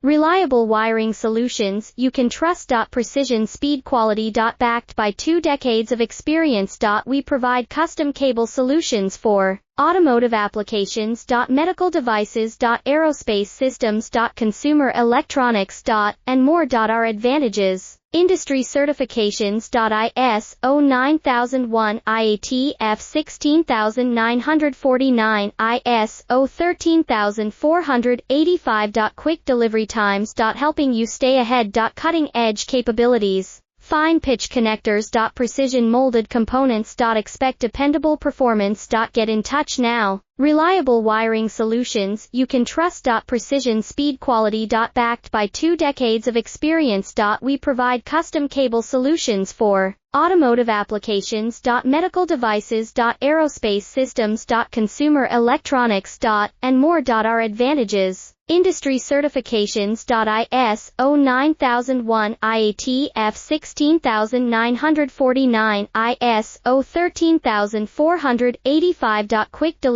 Reliable wiring solutions you can trust. Precision speed quality. Backed by 2 decades of experience. We provide custom cable solutions for automotive applications. Medical devices. Aerospace systems. Consumer electronics. And more. Our advantages: industry certifications. IS-09001, IATF 16949, IS-0 13485. Quick delivery times. Helping you stay ahead. Cutting edge capabilities. Fine pitch connectors. Precision molded components. Expect dependable performance. Get in touch now. Reliable wiring solutions you can trust. Precision speed quality. Backed by 2 decades of experience. We provide custom cable solutions for automotive applications. Medical devices. Aerospace systems. Consumer electronics. And more. Our advantages: industry certifications. IS-09001, IATF 16949, IS-0 13485. Quick delivery